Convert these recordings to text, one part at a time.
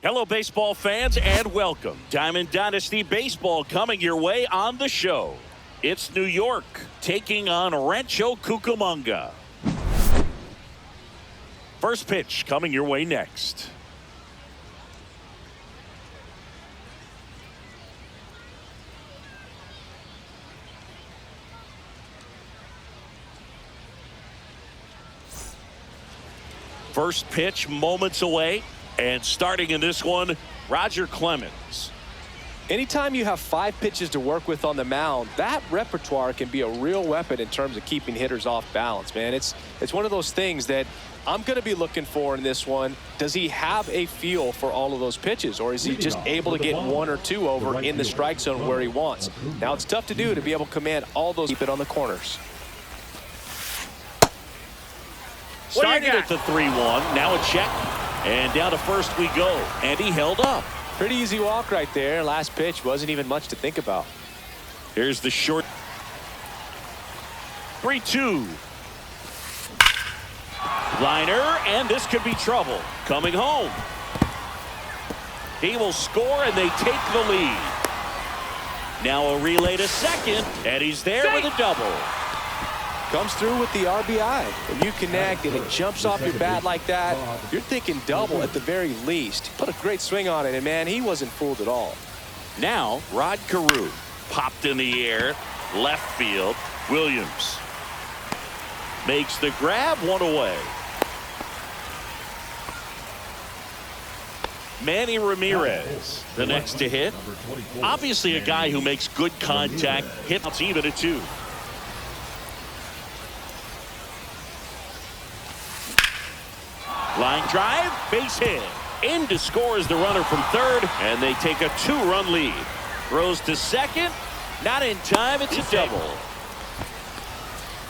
Hello, baseball fans, and welcome. Diamond Dynasty Baseball coming your way on the show. It's New York taking on Rancho Cucamonga. First pitch coming your way next. First pitch moments away. And starting in this one, Roger Clemens. Anytime you have 5 pitches to work with on the mound, that repertoire can be a real weapon in terms of keeping hitters off balance, man. It's one of those things that I'm going to be looking for in this one. Does he have a feel for all of those pitches, or is he just able to get 1 or 2 over in the strike zone where he wants? Now, it's tough to do to be able to command all those. Keep it on the corners. Started at the 3-1. Now a check. And down to first we go. And he held up. Pretty easy walk right there. Last pitch wasn't even much to think about. Here's the short. 3-2. Liner, and this could be trouble. Coming home. He will score, and they take the lead. Now a relay to second, and he's there with a double. Comes through with the RBI. When you connect and it jumps off your bat like that, you're thinking double at the very least. Put a great swing on it, and man, he wasn't fooled at all. Now, Rod Carew popped in the air, left field. Williams makes the grab, 1 away. Manny Ramirez, the next to hit. Obviously a guy who makes good contact. Hits even at 2. Line drive, base hit. In to score is the runner from third, and they take a 2-run lead. Throws to second, not in time, it's a double.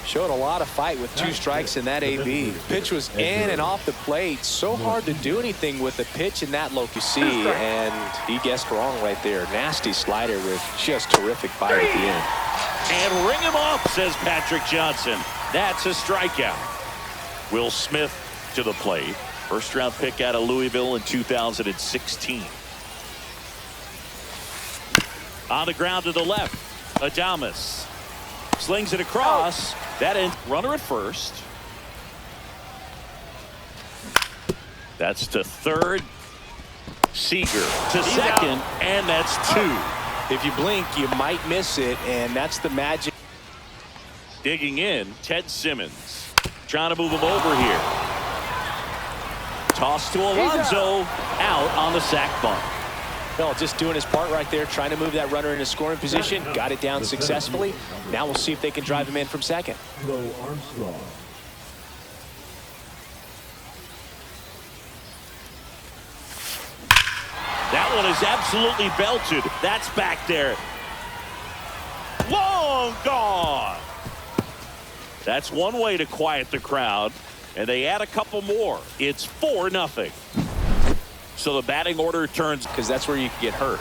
Showed a lot of fight with 2 strikes in that AB. Pitch was in and off the plate. So hard to do anything with a pitch in that locus, and he guessed wrong right there. Nasty slider with just terrific bite at the end. And ring him up, says Patrick Johnson. That's a strikeout. Will Smith to the plate. First round pick out of Louisville in 2016. On the ground to the left. Adames slings it across. That ends. Runner at first. That's to third. Seager to second, and that's 2. If you blink, you might miss it, and that's the magic. Digging in, Ted Simmons. Trying to move him over here. Toss to Alonso, out on the sac bunt. Well, just doing his part right there, trying to move that runner into scoring position. Got it down successfully. Now we'll see if they can drive him in from second. That one is absolutely belted. That's back there. Long gone. That's one way to quiet the crowd. And they add a couple more. It's 4-0. So the batting order turns, because that's where you can get hurt.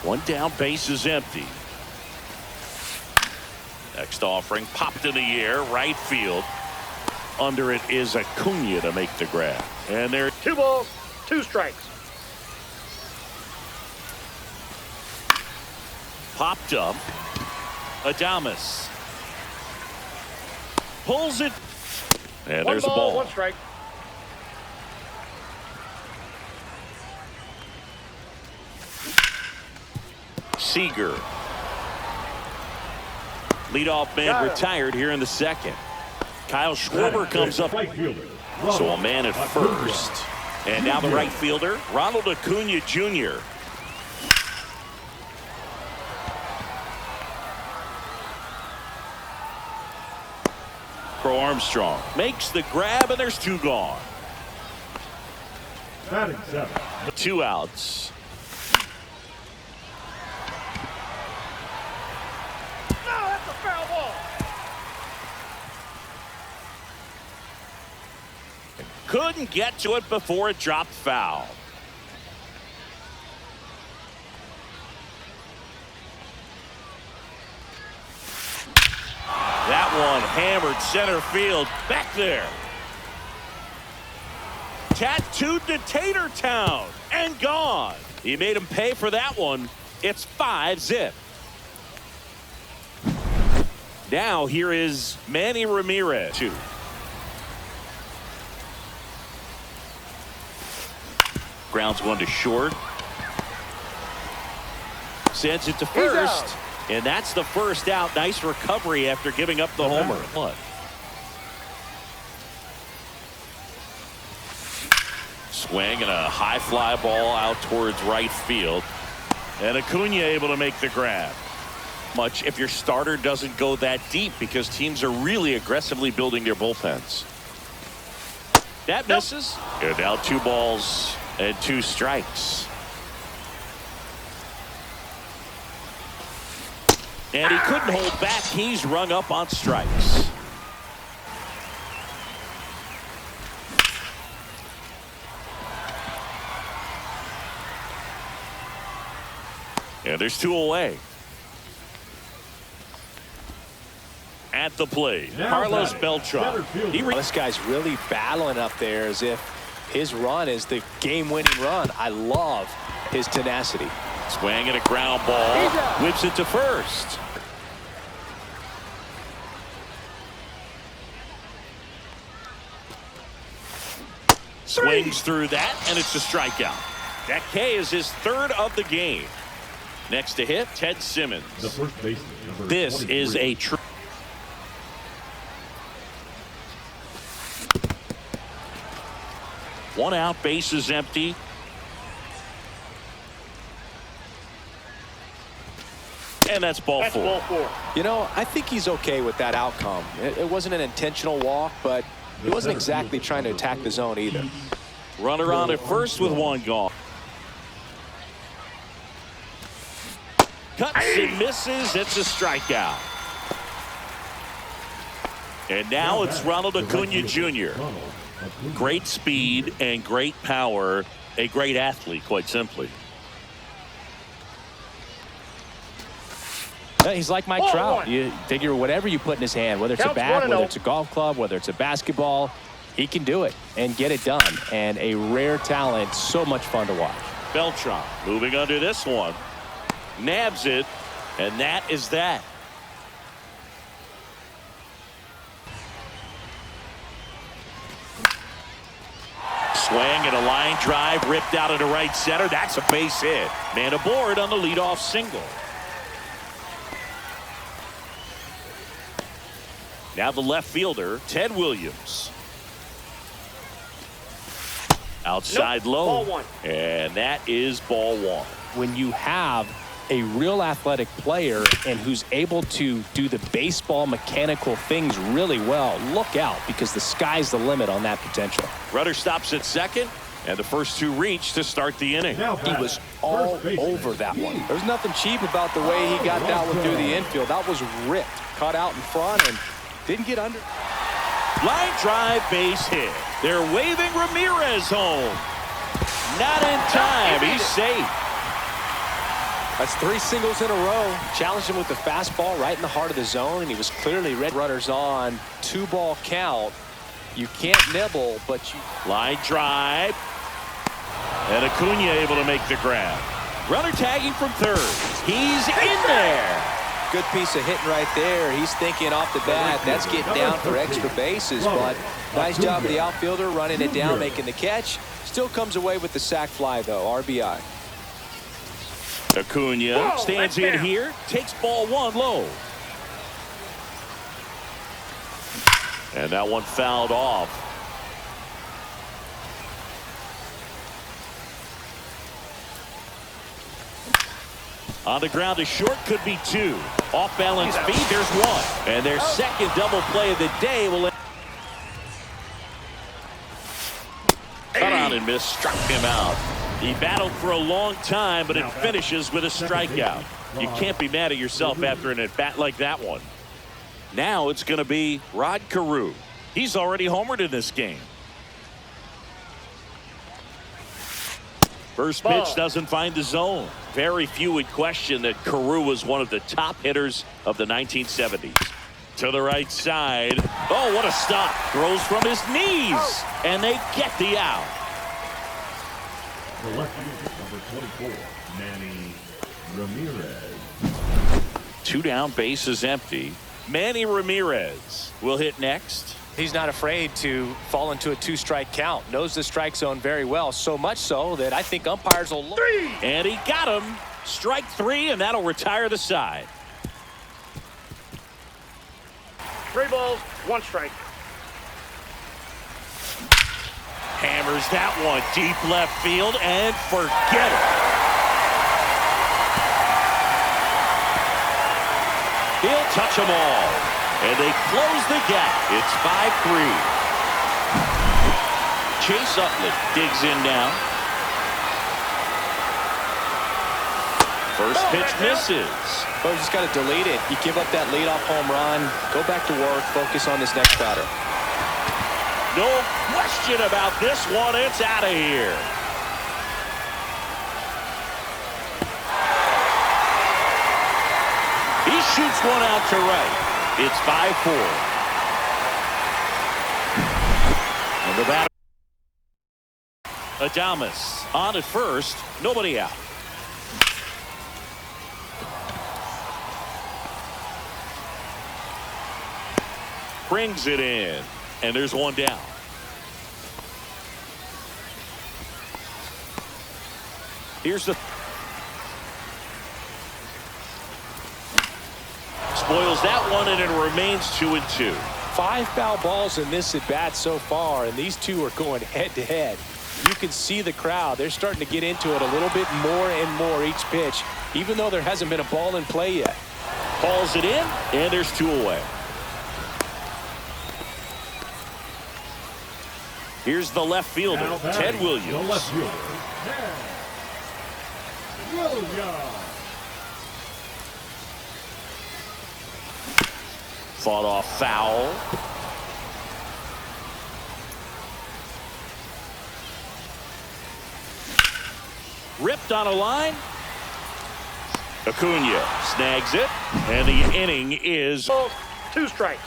1 down, base is empty. Next offering popped in the air, right field. Under it is Acuna to make the grab. And there 2 balls, 2 strikes. Popped up. Adames pulls it. And there's a ball. 1 strike. Seager. Leadoff man retired here in the second. Kyle Schwarber comes up. So a man at first. And now the right fielder, Ronald Acuna Jr. Crow Armstrong makes the grab, and there's 2 gone. 2 outs. No, that's a foul ball. Couldn't get to it before it dropped foul. That one hammered center field back there. tattooed to Tater Town and gone. He made him pay for that one. It's 5-zip. Now here is Manny Ramirez. 2. Grounds one to short. Sends it to first. And that's the first out. Nice recovery after giving up the homer. What? Swing and a high fly ball out towards right field. And Acuna able to make the grab. Much if your starter doesn't go that deep because teams are really aggressively building their bullpens. That misses. And now 2 balls and 2 strikes. And he couldn't hold back. He's rung up on strikes. And there's 2 away. At the plate, Carlos Beltran. This guy's really battling up there as if his run is the game-winning run. I love his tenacity. Swing and a ground ball. Whips it to first. Swings through that, and it's a strikeout. That K is his 3rd of the game. Next to hit, Ted Simmons. The first baseman, This is a true. One out, base is empty. And that's ball 4. You know, I think he's okay with that outcome. It wasn't an intentional walk, but he wasn't exactly trying to attack the zone either. Runner on at first with 1 gone. Cuts and misses. It's a strikeout. And now it's Ronald Acuna Jr. Great speed and great power. A great athlete, quite simply. He's like Mike Trout. You figure whatever you put in his hand, whether it's a bat, whether it's a golf club, whether it's a basketball, he can do it and get it done. And a rare talent, so much fun to watch. Beltran moving under this one. Nabs it, and that is that. Swing and a line drive ripped out into right center. That's a base hit. Man aboard on the leadoff single. Now the left fielder, Ted Williams. Outside low. Ball 1. And that is ball 1. When you have a real athletic player and who's able to do the baseball mechanical things really well, look out, because the sky's the limit on that potential. Rudder stops at second, and the first 2 reach to start the inning. He was all over that one. There's nothing cheap about the way he got that one through the infield. That was ripped, caught out in front, and didn't get under. Line drive, base hit. They're waving Ramirez home. Not in time. He's safe. That's 3 singles in a row. Challenged him with the fastball right in the heart of the zone, and he was clearly ready. Runners on, 2-ball count. You can't nibble, but you. Line drive. And Acuna able to make the grab. Runner tagging from third. He's in there. Good piece of hitting right there. He's thinking off the bat, that's getting down for extra bases, but nice job of the outfielder running it down, making the catch. Still comes away with the sac fly, though. RBI. Acuna stands in here, takes ball 1 low. And that one fouled off. On the ground to short, could be 2. Off balance feed, there's 1. And their second double play of the day will. Cut on and miss, struck him out. He battled for a long time, but it finishes with a strikeout. You can't be mad at yourself after an at-bat like that one. Now it's going to be Rod Carew. He's already homered in this game. First pitch doesn't find the zone. Very few would question that Carew was one of the top hitters of the 1970s. To the right side. Oh, what a stop. Throws from his knees. And they get the out. The left fielder, number 24, Manny Ramirez. 2 down, bases empty. Manny Ramirez will hit next. He's not afraid to fall into a 2-strike count. Knows the strike zone very well, so much so that I think umpires will look. And he got him. Strike 3, and that'll retire the side. 3 balls, 1 strike. Hammers that one deep left field, and forget it. He'll touch them all, and they close the gap. It's 5-3. Chase Utley digs in now. First pitch misses. Well, you just got to delete it. You give up that leadoff home run, go back to work, focus on this next batter. No question about this one. It's out of here. He shoots one out to right. It's 5-4. And the batter. Adames on at first. Nobody out. Brings it in. And there's one down. Here's the. Spoils that one, and it remains 2-2. 5 foul balls in this at bat so far, and these two are going head to head. You can see the crowd. They're starting to get into it a little bit more and more each pitch, even though there hasn't been a ball in play yet. Calls it in, and there's 2 away. Here's the left fielder, Ted Williams. The left fielder, Ted Williams. Fought off foul. Ripped on a line. Acuna snags it, and the inning is. 2 strikes.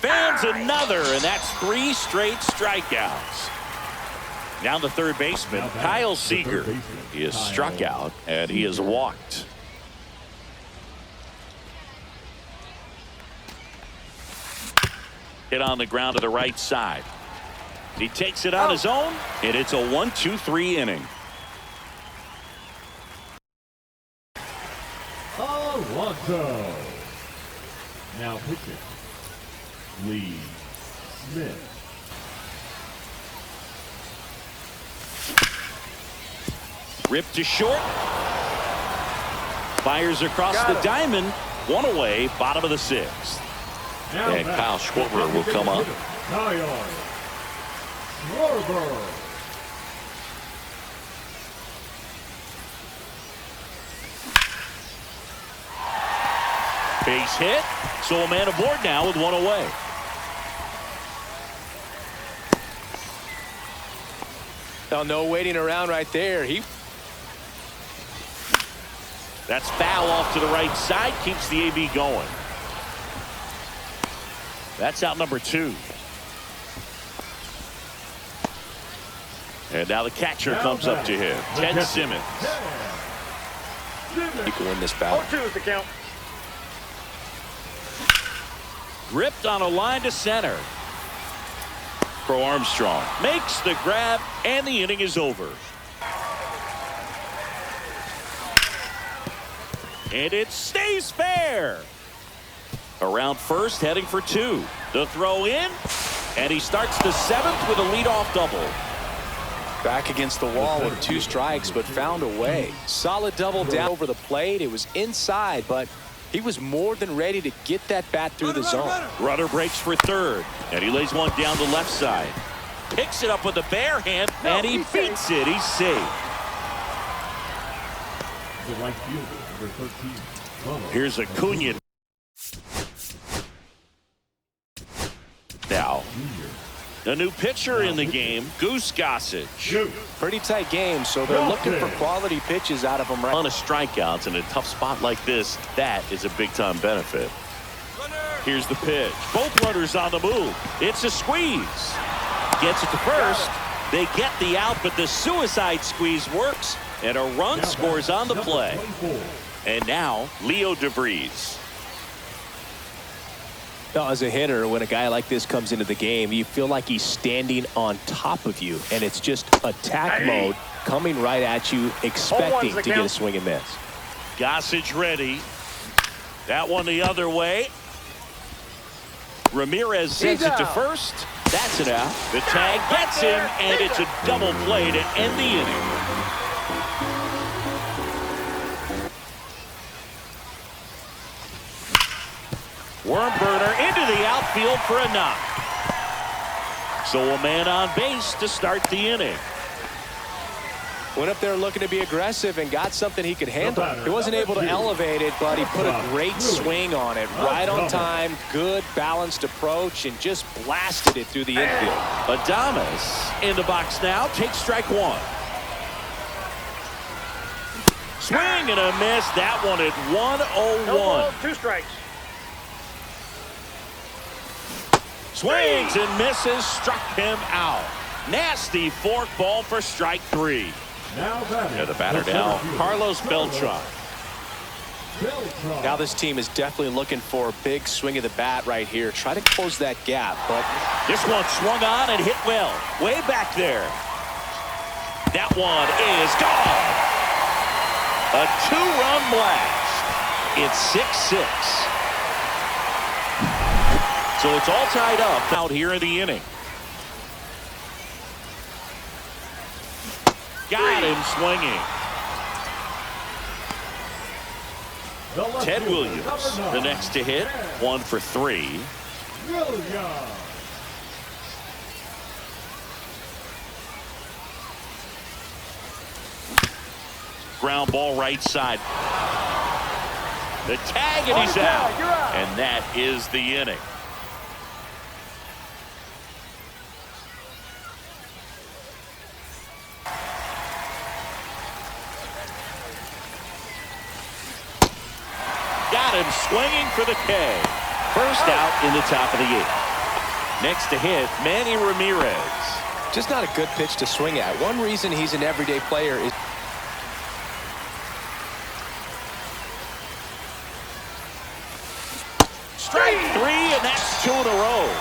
Fans another, and that's 3 straight strikeouts. Now the third baseman, Kyle Seager. He is struck out, and he is walked. Hit on the ground to the right side. He takes it on his own, and it's a 1-2-3 inning. Alonso. Now pitching. Lee Smith. Ripped to short. Fires across the diamond. 1 away, bottom of the 6th. Now And Kyle Schwarber will come up. Kyle Schwarber. Base hit. So a man aboard now with 1 away. Now, no waiting around right there. That's foul off to the right side. Keeps the AB going. That's out number 2. And now the catcher comes up to him. Ted Simmons. He can win this battle. 0-2 is the count. Ripped on a line to center. Pro Armstrong makes the grab, and the inning is over. And it stays fair. Around first, heading for 2. The throw in, and he starts the 7th with a leadoff double. Back against the wall with 2 strikes, but found a way. Solid double down over the plate. It was inside, but he was more than ready to get that bat through the zone. Runner breaks for 3rd, and he lays one down the left side. Picks it up with a bare hand, and he beats it. He's safe. The right fielder, number 13. Here's Acuna. Now, a new pitcher in the game, Goose Gossage. Pretty tight game, so they're looking for quality pitches out of him right On a strikeouts in a tough spot like this, that is a big-time benefit. Here's the pitch. Both runners on the move. It's a squeeze. Gets it to first, They get the out, but the suicide squeeze works, and a run scores on the play. And now, Leo DeVries. Now, as a hitter, when a guy like this comes into the game, you feel like he's standing on top of you, and it's just attack mode coming right at you, expecting to get a swing and miss. Gossage ready. That one the other way. Ramirez sends it to first. That's it out. The tag gets him, and it's a double play to end the inning. Worm burner into the outfield for a knock. So a man on base to start the inning. Went up there looking to be aggressive and got something he could handle. He wasn't able to elevate it, but he put a great swing on it. Right on time, good balanced approach, and just blasted it through the infield. Adames in the box now, takes strike one. Swing and a miss. That one at 101. No balls, 2 strikes. Swings and misses, struck him out. Nasty fork ball for strike 3. Now the batter now, Carlos Beltran. Now this team is definitely looking for a big swing of the bat right here. Try to close that gap, but This one swung on and hit well. Way back there. That one is gone. A 2-run blast. It's 6-6. So it's all tied up out here in the inning. Got him swinging. Ted Williams, the next to hit, 1 for 3. Ground ball right side. The tag and he's out. And that is the inning. Got him swinging for the K. First out in the top of the 8th. Next to hit, Manny Ramirez. just not a good pitch to swing at. One reason he's an everyday player is strike 3, and that's 2 in a row.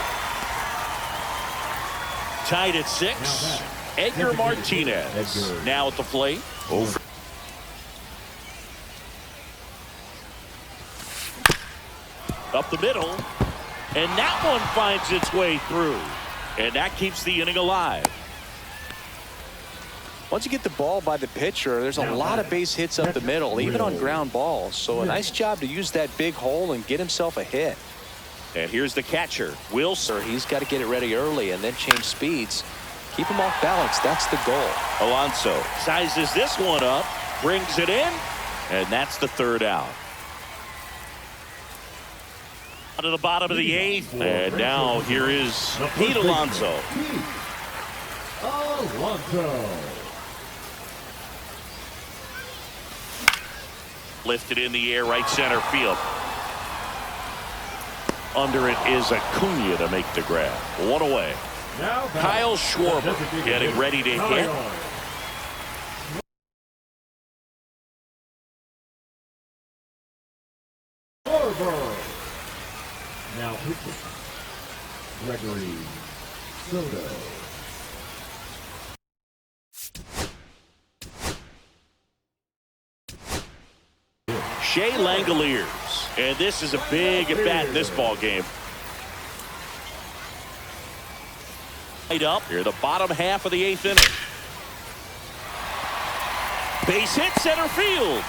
Tied at 6. Edgar Martinez now at the plate. Over. Up the middle, and that one finds its way through, and that keeps the inning alive. once you get the ball by the pitcher, there's a lot of base hits up the middle, even on ground balls. So a nice job to use that big hole and get himself a hit. And here's the catcher, Wilson. He's got to get it ready early and then change speeds. Keep him off balance. That's the goal. Alonso sizes this one up, brings it in, and that's the 3rd out. To the bottom of the 8th, and now here is Pete Alonso. Lifted in the air, right center field. Under it is Acuna to make the grab. 1 away. Kyle Schwarber getting ready to hit. Now pitching, Gregory Soto. Shea Langoliers, and this is a big at bat in this ball game. Right up here, the bottom half of the 8th inning. Base hit, center field.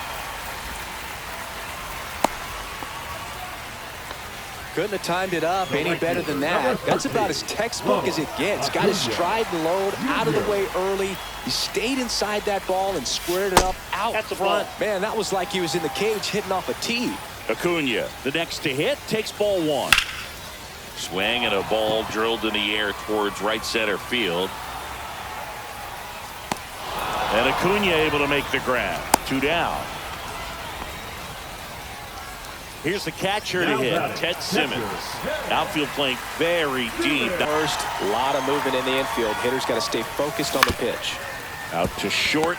Couldn't have timed it up any better than that. That's about as textbook as it gets. Got his stride and load out of the way early. He stayed inside that ball and squared it up out front. Man, that was like he was in the cage hitting off a tee. Acuna, the next to hit, takes ball 1. Swing and a ball drilled in the air towards right center field. And Acuna able to make the grab. 2 down. Here's the catcher to hit, Ted Simmons. Outfield playing very deep. First, a lot of movement in the infield. Hitter's got to stay focused on the pitch. Out to short.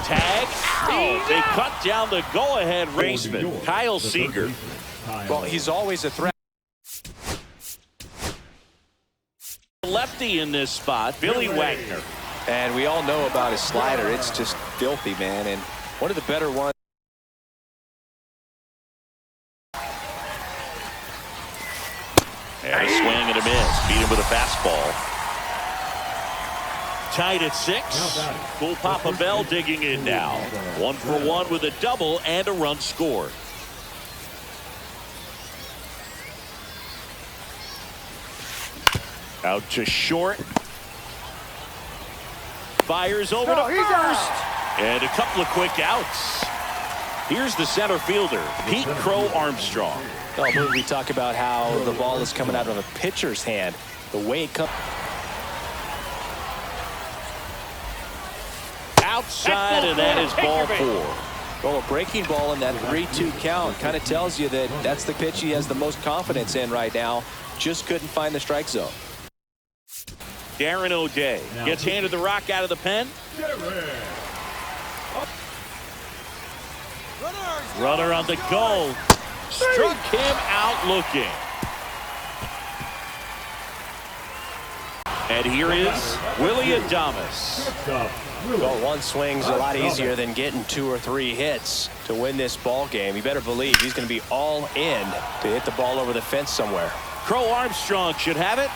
Tag. Ow. They cut down the go-ahead baseman, Kyle Seager. Well, he's always a threat. Lefty in this spot, Billy Wagner. And we all know about his slider. It's just filthy, man. And one of the better ones. And a swing and a miss. Beat him with a fastball. Tied at 6. Cool Papa Bell digging in now. 1 for 1 with a double and a run scored. Out to short. Fires over to first. And a couple of quick outs. Here's the center fielder, Pete Crow Armstrong. Well, we talk about how the ball is coming out of a pitcher's hand. The way it comes. Outside, and that is ball 4. Well, a breaking ball in that 3-2 count kind of tells you that that's the pitch he has the most confidence in right now. Just couldn't find the strike zone. Darren O'Day gets handed the rock out of the pen. Runner on the go. Struck him out looking. And here is Willie Adames. Well, one swing's a lot easier than getting 2 or 3 hits to win this ball game. You better believe he's going to be all in to hit the ball over the fence somewhere. Crow Armstrong should have it.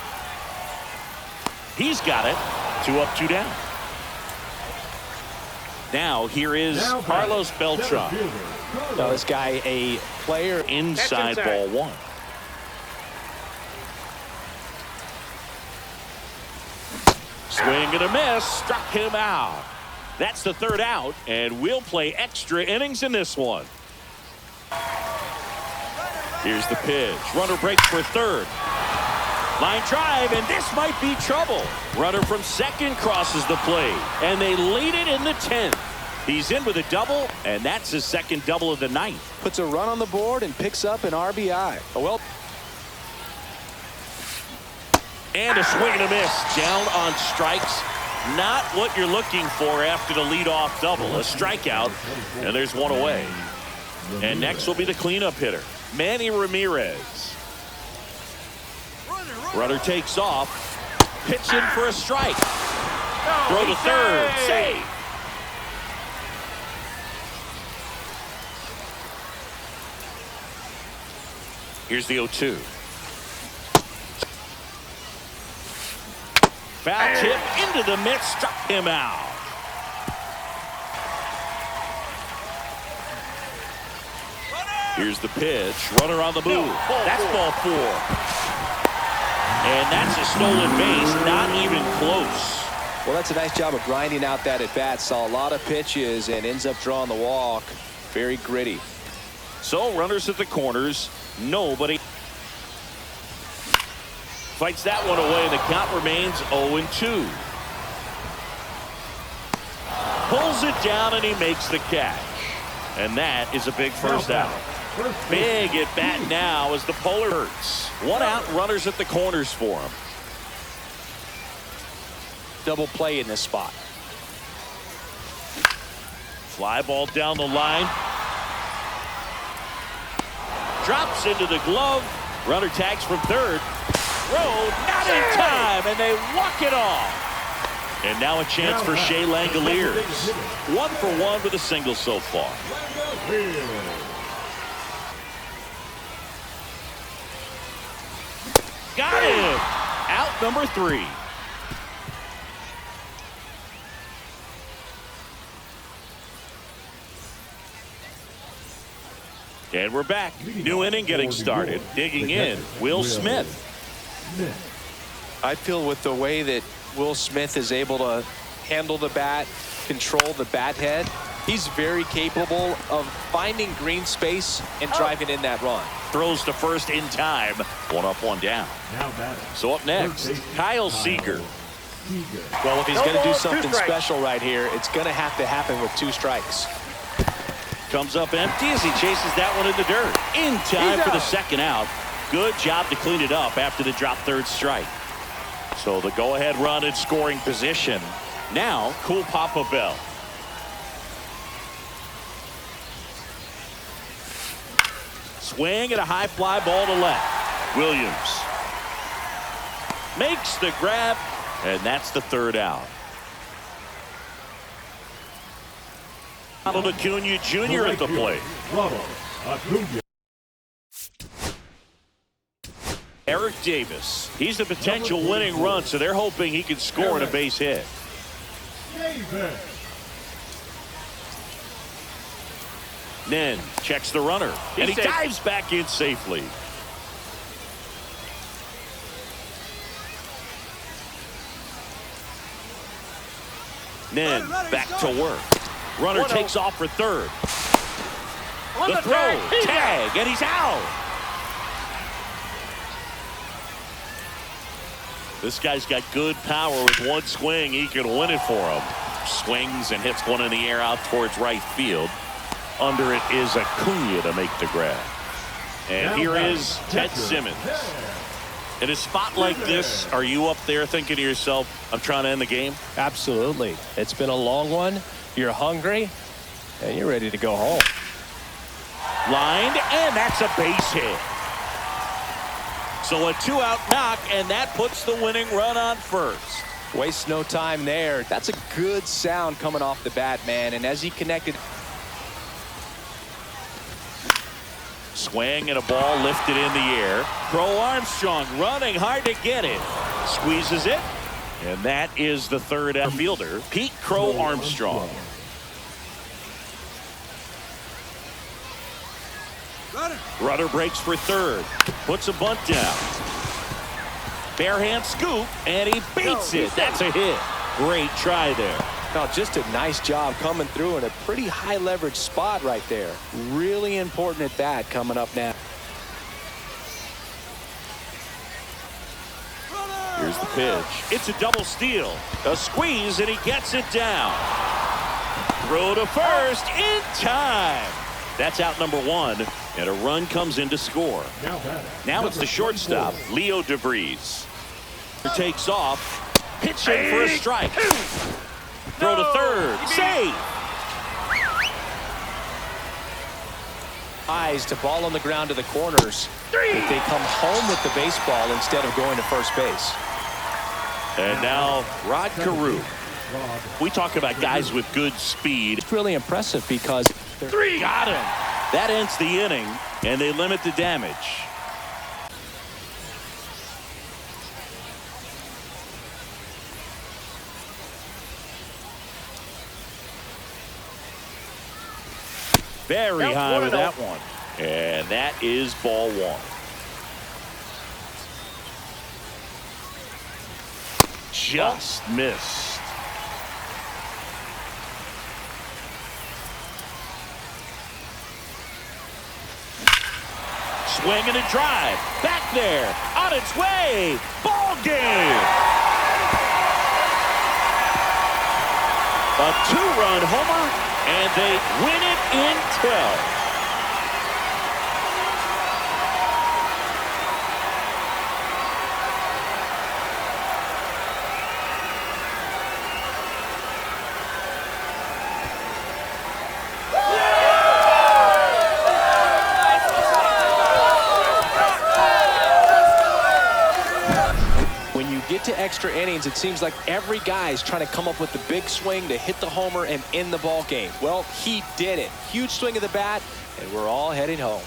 He's got it. 2 up, 2 down. Now here is Carlos Beltran. Now this guy a player inside ball 1. Swing and a miss. Struck him out. That's the 3rd out, and we'll play extra innings in this one. Here's the pitch. Runner breaks for 3rd. Line drive, and this might be trouble. Runner from 2nd crosses the plate, and they lead it in the 10th. He's in with a double, and that's his 2nd double of the night. Puts a run on the board and picks up an RBI. Oh, well. And a swing and a miss. Down on strikes. Not what you're looking for after the leadoff double. A strikeout, and there's 1 away. And next will be the cleanup hitter, Manny Ramirez. Runner takes off. Pitch in for a strike. Throw to 3rd. Save. Here's the 0-2. Foul tip into the mitt, struck him out. Here's the pitch. Runner on the move. That's ball 4. And that's a stolen base, not even close. Well, that's a nice job of grinding out that at bat. Saw a lot of pitches and ends up drawing the walk. Very gritty. So runners at the corners. Nobody fights that one away. The count remains 0-2. Pulls it down and he makes the catch. And that is a big first out. Big at bat now as the Polar hurts. 1 out, runners at the corners for him. Double play in this spot. Fly ball down the line. Drops into the glove. Runner tags from 3rd. Throw not in time, and they walk it off. And now a chance for Shea Langoliers. 1 for 1 with a single so far. Got him. Out number 3. And we're back. New inning getting started. Digging in, Will Smith. I feel with the way that Will Smith is able to handle the bat, control the bat head, he's very capable of finding green space and driving in that run. Throws to first in time. 1 up, 1 down. So up next, Kyle Seager. Well, if he's going to do something special right here, it's going to happen with 2 strikes. comes up empty as he chases that one in the dirt. In time for the second out. Good job to clean it up after the drop third strike. So the go-ahead run in scoring position. Now, Cool Papa Bell. Swing and a high fly ball to left. Williams makes the grab, and that's the third out. Ronald Acuna Jr. at the plate. Eric Davis. He's the potential winning run, so they're hoping he can score in a base hit. Nen checks the runner, and he dives back in safely. Nen back to work. Runner takes off for third. The throw, tag, and he's out. This guy's got good power. With one swing, he can win it for him. Swings and hits one in the air out towards right field. Under it is Acuna to make the grab. And here is Ted Simmons. In a spot like this, are you up there thinking to yourself, I'm trying to end the game? Absolutely. It's been a long one. You're hungry, and you're ready to go home. Lined, and that's a base hit. So a two-out knock, and that puts the winning run on first. Waste no time there. That's a good sound coming off the bat, man. And as he connected. Swing and a ball lifted in the air. Crow Armstrong running hard to get it. Squeezes it. And that is the third outfielder, Pete Crow Armstrong. Runner breaks for third. Puts a bunt down. Barehand scoop, and he beats it. That's a hit. Great try there. No, just a nice job coming through in a pretty high leverage spot right there. Really important at bat coming up now. Here's the pitch. It's a double steal. A squeeze, and he gets it down. Throw to first in time. That's out number one, and a run comes in to score. Now it's the shortstop, Leo DeVries. Takes off, pitching for a strike. Throw to third, save. Eyes to ball on the ground to the corners. If they come home with the baseball instead of going to first base. And now Rod Carew. We talk about guys with good speed. It's really impressive because got him. That ends the inning, and they limit the damage. Very high with that one. And that is ball one. Just missed. Swing and a drive. Back there. On its way. Ball game. A two-run homer, and they win it in 12. To extra innings, it seems like every guy is trying to come up with the big swing to hit the homer and end the ball game. Well, he did it. Huge swing of the bat, and we're all heading home.